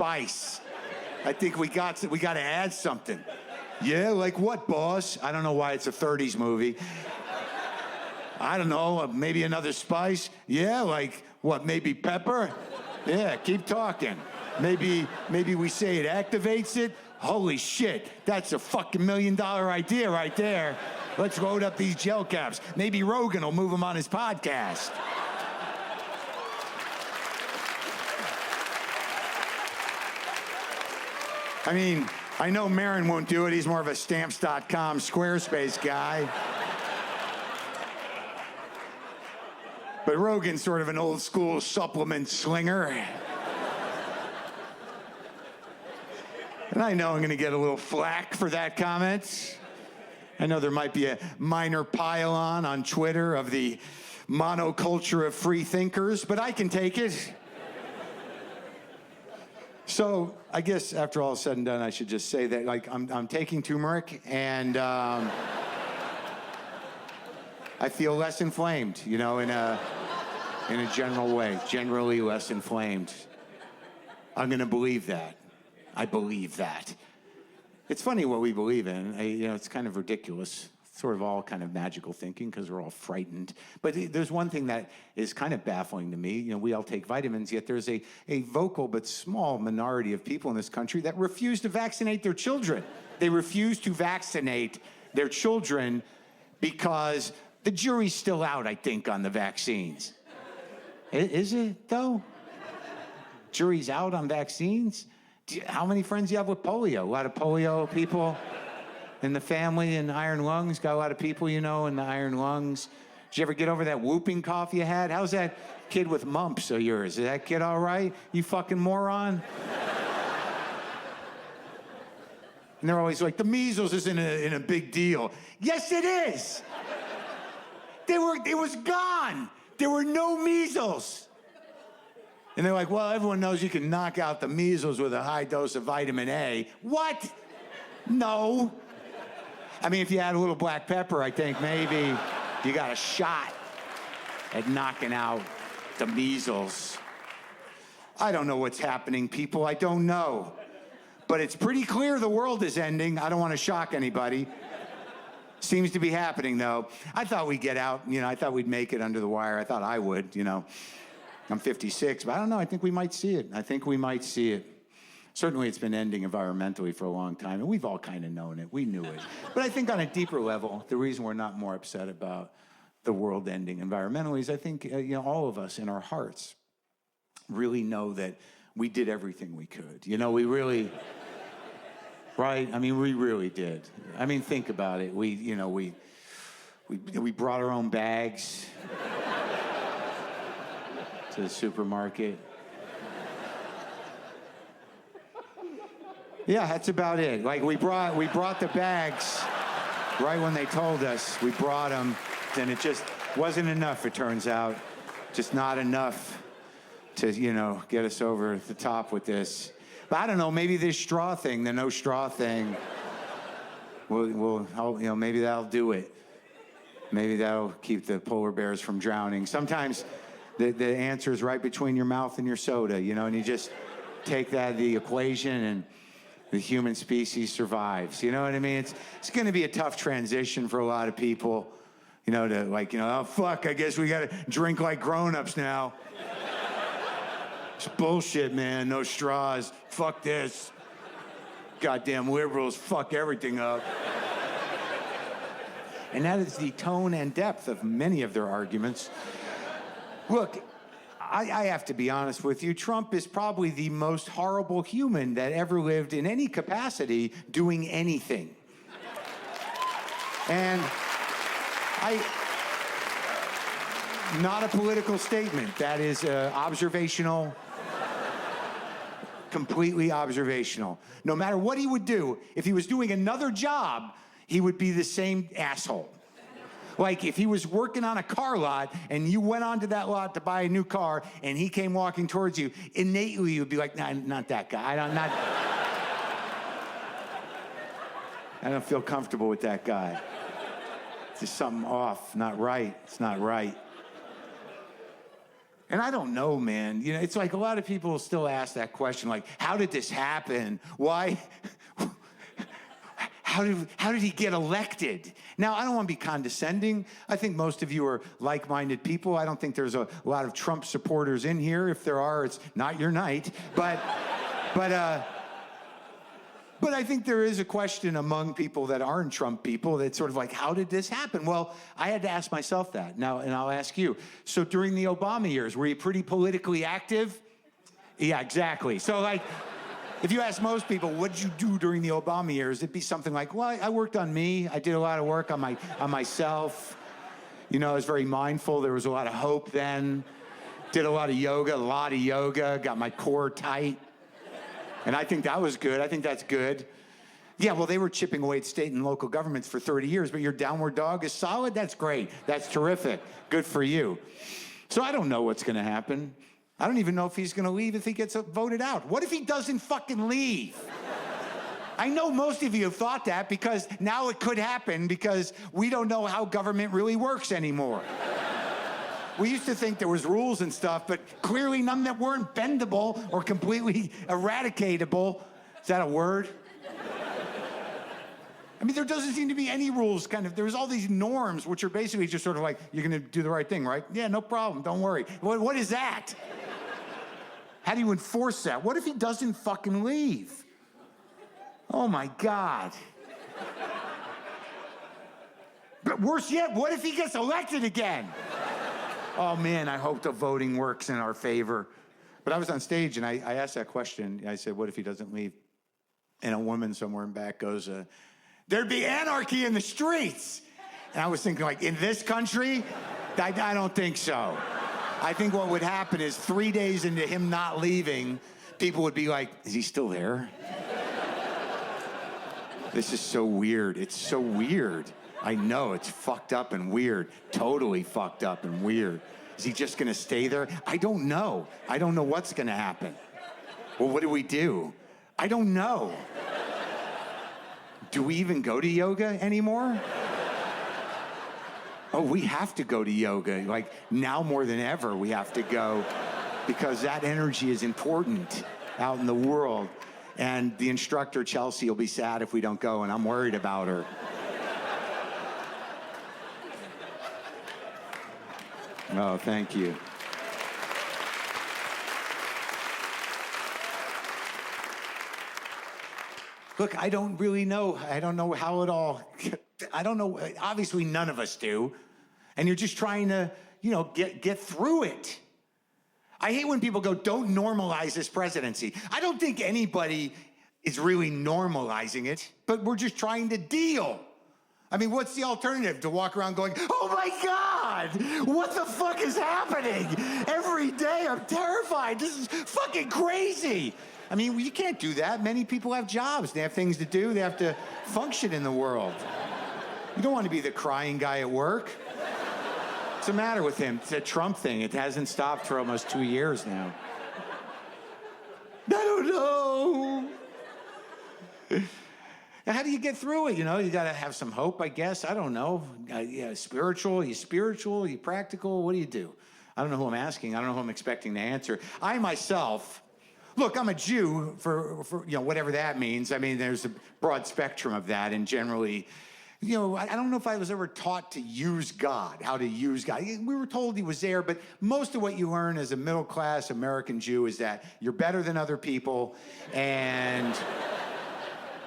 spice. I think we got to add something. Yeah, like what, boss? I don't know why it's a 30s movie. I don't know, maybe another spice? Yeah, like what, maybe pepper? Yeah, keep talking. Maybe we say it activates it? Holy shit, that's a fucking $1 million idea right there. Let's load up these gel caps. Maybe Rogan will move them on his podcast. I mean, I know Maron won't do it. He's more of a Stamps.com Squarespace guy. But Rogan's sort of an old school supplement slinger. And I know I'm gonna get a little flack for that comment. I know there might be a minor pile-on on Twitter of the monoculture of free thinkers, but I can take it. So I guess after all is said and done, I should just say that like I'm taking turmeric and I feel less inflamed, you know, in a general way, generally less inflamed. I'm gonna believe that. I believe that. It's funny what we believe in. You know, it's kind of ridiculous. Sort of all kind of magical thinking because we're all frightened. But there's one thing that is kind of baffling to me. You know, we all take vitamins, yet there's a vocal but small minority of people in this country that refuse to vaccinate their children. They refuse to vaccinate their children because the jury's still out, I think, on the vaccines. Is it, though? Jury's out on vaccines? How many friends do you have with polio? A lot of polio people in the family and iron lungs? Got a lot of people, you know, in the iron lungs. Did you ever get over that whooping cough you had? How's that kid with mumps of yours? Is that kid all right? You fucking moron? And they're always like, the measles isn't a big deal. Yes, it is. It was gone. There were no measles. And they're like, well, everyone knows you can knock out the measles with a high dose of vitamin A. What? No. I mean, if you add a little black pepper, I think maybe you got a shot at knocking out the measles. I don't know what's happening, people. I don't know. But it's pretty clear the world is ending. I don't want to shock anybody. Seems to be happening, though. I thought we'd get out. You know, I thought we'd make it under the wire. I thought I would, you know. I'm 56, but I don't know. I think we might see it. I think we might see it. Certainly, it's been ending environmentally for a long time, and we've all kind of known it. We knew it. But I think on a deeper level, the reason we're not more upset about the world ending environmentally is I think, you know, all of us in our hearts really know that we did everything we could. You know, we really, right? I mean, we really did. I mean, think about it. We brought our own bags to the supermarket. Yeah, that's about it. Like we brought the bags right when they told us. We brought them, and it just wasn't enough, it turns out. Just not enough to, you know, get us over the top with this. But I don't know, maybe this straw thing, the no straw thing, will you know, maybe that'll do it. Maybe that'll keep the polar bears from drowning. Sometimes the answer is right between your mouth and your soda, you know, and you just take that out of the equation and the human species survives. You know what I mean? It's going to be a tough transition for a lot of people, you know, to like, you know, oh, fuck, I guess we got to drink like grown-ups now. It's bullshit, man. No straws. Fuck this. Goddamn liberals fuck everything up. And that is the tone and depth of many of their arguments. Look, I have to be honest with you. Trump is probably the most horrible human that ever lived in any capacity doing anything. And not a political statement. That is observational, completely observational. No matter what he would do, if he was doing another job, he would be the same asshole. Like if he was working on a car lot and you went onto that lot to buy a new car and he came walking towards you, innately you'd be like, nah, not that guy. I don't feel comfortable with that guy. There's something off, not right. It's not right. And I don't know, man. You know, it's like a lot of people still ask that question, like, how did this happen? Why? How did he get elected? Now, I don't want to be condescending. I think most of you are like-minded people. I don't think there's a lot of Trump supporters in here. If there are, it's not your night. But I think there is a question among people that aren't Trump people that's sort of like, how did this happen? Well, I had to ask myself that. Now, and I'll ask you. So during the Obama years, were you pretty politically active? Yeah, exactly. So like, if you ask most people, what did you do during the Obama years? It'd be something like, well, I worked on me. I did a lot of work on myself. You know, I was very mindful. There was a lot of hope then. Did a lot of yoga, got my core tight. And I think that was good. I think that's good. Yeah, well, they were chipping away at state and local governments for 30 years, but your downward dog is solid? That's great. That's terrific. Good for you. So I don't know what's going to happen. I don't even know if he's going to leave if he gets voted out. What if he doesn't fucking leave? I know most of you have thought that because now it could happen because we don't know how government really works anymore. We used to think there was rules and stuff, but clearly none that weren't bendable or completely eradicatable. Is that a word? I mean, there doesn't seem to be any rules, kind of. There's all these norms, which are basically just sort of like, you're going to do the right thing, right? Yeah, no problem. Don't worry. What is that? How do you enforce that? What if he doesn't fucking leave? Oh, my God. But worse yet, what if he gets elected again? Oh, man, I hope the voting works in our favor. But I was on stage, and I asked that question. I said, what if he doesn't leave? And a woman somewhere in back goes, there'd be anarchy in the streets. And I was thinking, like, in this country? I don't think so. I think what would happen is 3 days into him not leaving, people would be like, is he still there? This is so weird. It's so weird. I know, it's fucked up and weird. Totally fucked up and weird. Is he just gonna stay there? I don't know. I don't know what's gonna happen. Well, what do we do? I don't know. Do we even go to yoga anymore? Oh, we have to go to yoga. Like, now more than ever, we have to go because that energy is important out in the world. And the instructor, Chelsea, will be sad if we don't go, and I'm worried about her. Oh, thank you. Look, I don't really know. I don't know how it all, I don't know. Obviously, none of us do. And you're just trying to, you know, get through it. I hate when people go, don't normalize this presidency. I don't think anybody is really normalizing it, but we're just trying to deal. I mean, what's the alternative? To walk around going, oh my God, what the fuck is happening? Every day I'm terrified. This is fucking crazy. I mean, you can't do that. Many people have jobs. They have things to do. They have to function in the world. You don't want to be the crying guy at work. What's the matter with him? It's a Trump thing. It hasn't stopped for almost 2 years now. I don't know. How do you get through it? You know, you got to have some hope, I guess. I don't know. Yeah, spiritual? Are you practical? What do you do? I don't know who I'm asking. I don't know who I'm expecting to answer. I myself, look, I'm a Jew for you know, whatever that means. I mean, there's a broad spectrum of that, and generally, you know, I don't know if I was ever taught to use God, how to use God. We were told he was there, but most of what you learn as a middle-class American Jew is that you're better than other people, and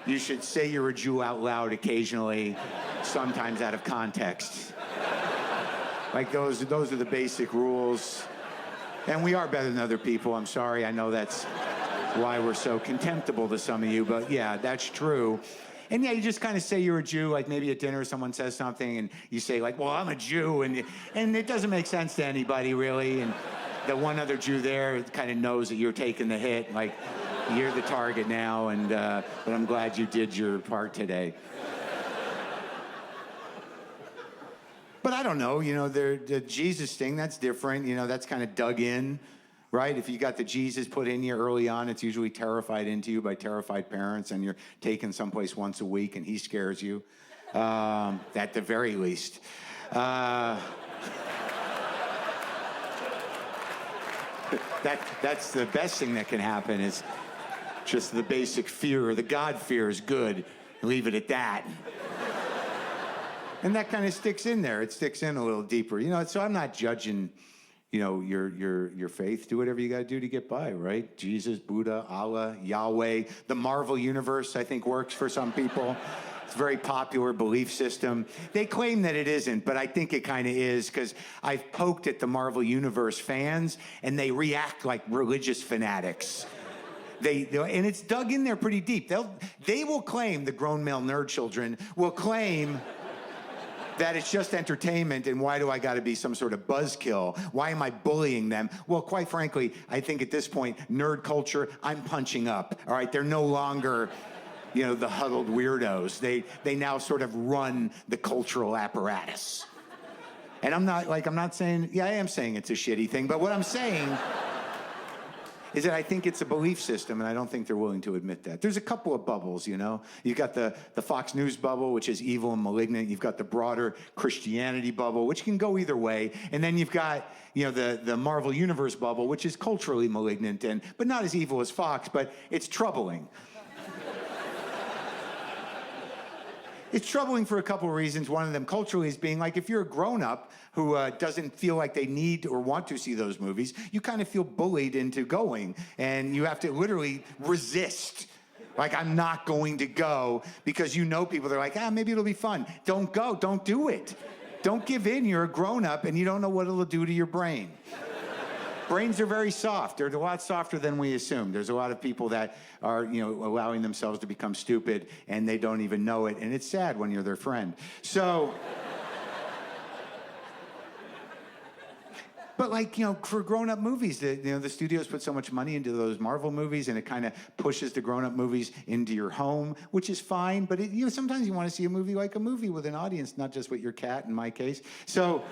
you should say you're a Jew out loud occasionally, sometimes out of context. Like those are the basic rules. And we are better than other people. I'm sorry. I know that's why we're so contemptible to some of you, but yeah, that's true. And yeah, you just kind of say you're a Jew, like maybe at dinner someone says something and you say like, well, I'm a Jew, and it doesn't make sense to anybody really. And the one other Jew there kind of knows that you're taking the hit, like you're the target now, and but I'm glad you did your part today. But I don't know, you know, the Jesus thing, that's different. You know, that's kind of dug in, right? If you got the Jesus put in you early on, it's usually terrified into you by terrified parents, and you're taken someplace once a week, and he scares you, at the very least. That's the best thing that can happen is just the basic fear, the God fear is good. Leave it at that. And that kind of sticks in there. It sticks in a little deeper. You know, so I'm not judging, you know, your faith. Do whatever you got to do to get by, right? Jesus, Buddha, Allah, Yahweh. The Marvel universe, I think, works for some people. It's a very popular belief system. They claim that it isn't, but I think it kind of is, because I've poked at the Marvel universe fans, and they react like religious fanatics. And it's dug in there pretty deep. They will claim, the grown male nerd children will claim that it's just entertainment, and why do I got to be some sort of buzzkill? Why am I bullying them? Well, quite frankly, I think at this point, nerd culture, I'm punching up, all right? They're no longer, you know, the huddled weirdos. They now sort of run the cultural apparatus. And I'm not saying, yeah, I am saying it's a shitty thing, but what I'm saying is that I think it's a belief system, and I don't think they're willing to admit that. There's a couple of bubbles, you know? You've got the Fox News bubble, which is evil and malignant. You've got the broader Christianity bubble, which can go either way. And then you've got, you know, the Marvel Universe bubble, which is culturally malignant, but not as evil as Fox, but it's troubling. It's troubling for a couple of reasons. One of them culturally is being like, if you're a grown-up who doesn't feel like they need or want to see those movies, you kind of feel bullied into going, and you have to literally resist. Like, I'm not going to go, because you know people, they're like, maybe it'll be fun. Don't go, don't do it. Don't give in, you're a grown-up, and you don't know what it'll do to your brain. Brains are very soft. They're a lot softer than we assume. There's a lot of people that are, you know, allowing themselves to become stupid, and they don't even know it, and it's sad when you're their friend. So, but like, you know, for grown-up movies, the studios put so much money into those Marvel movies, and it kind of pushes the grown-up movies into your home, which is fine, but you know, sometimes you want to see a movie like a movie with an audience, not just with your cat, in my case. So,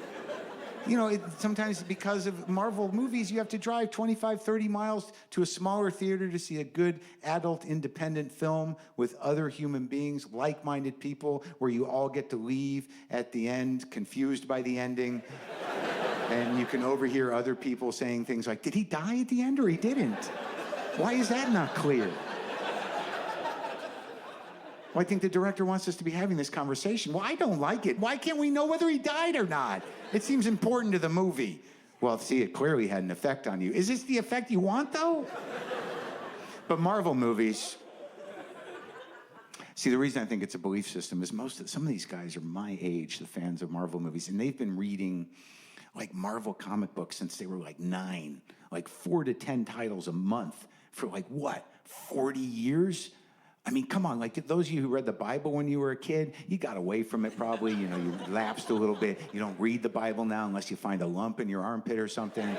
you know, sometimes because of Marvel movies, you have to drive 25, 30 miles to a smaller theater to see a good adult independent film with other human beings, like-minded people, where you all get to leave at the end, confused by the ending. And you can overhear other people saying things like, did he die at the end or he didn't? Why is that not clear? Well, I think the director wants us to be having this conversation. Well, I don't like it. Why can't we know whether he died or not? It seems important to the movie. Well, see, it clearly had an effect on you. Is this the effect you want, though? But Marvel movies, see, the reason I think it's a belief system is some of these guys are my age, the fans of Marvel movies, and they've been reading like Marvel comic books since they were like 9, like 4 to 10 titles a month for like what, 40 years? I mean, come on, like those of you who read the Bible when you were a kid, you got away from it probably, you know, you lapsed a little bit. You don't read the Bible now unless you find a lump in your armpit or something,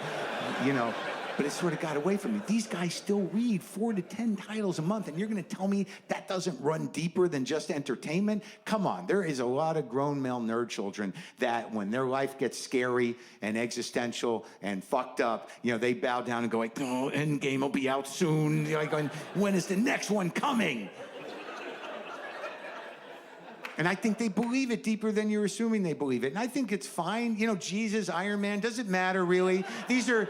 you know, but it sort of got away from you. These guys still read 4 to 10 titles a month, and you're gonna tell me that doesn't run deeper than just entertainment? Come on, there is a lot of grown male nerd children that when their life gets scary and existential and fucked up, you know, they bow down and go like, oh, Endgame will be out soon. You're like, when is the next one coming? And I think they believe it deeper than you're assuming they believe it. And I think it's fine. You know, Jesus, Iron Man, doesn't matter really. These are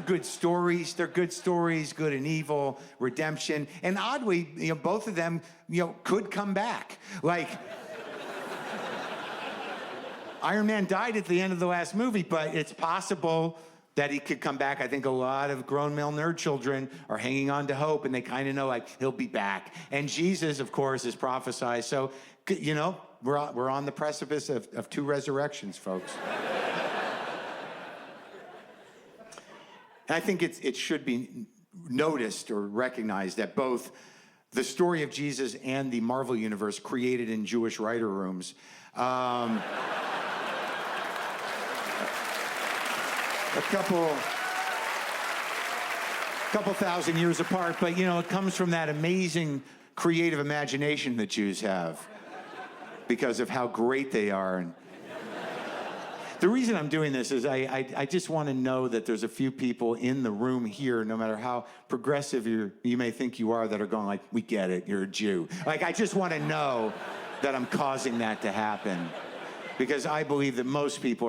good stories. They're good stories, good and evil, redemption. And oddly, you know, both of them, you know, could come back. Like, Iron Man died at the end of the last movie, but it's possible that he could come back. I think a lot of grown male nerd children are hanging on to hope, and they kind of know, like, he'll be back. And Jesus, of course, is prophesied. So, you know, we're on the precipice of 2 resurrections, folks. And I think it should be noticed or recognized that both the story of Jesus and the Marvel universe created in Jewish writer rooms. A couple thousand years apart, but you know, it comes from that amazing creative imagination that Jews have because of how great they are. And the reason I'm doing this is I just want to know that there's a few people in the room here, no matter how progressive you may think you are, that are going like, we get it, you're a Jew. Like, I just want to know that I'm causing that to happen, because I believe that most people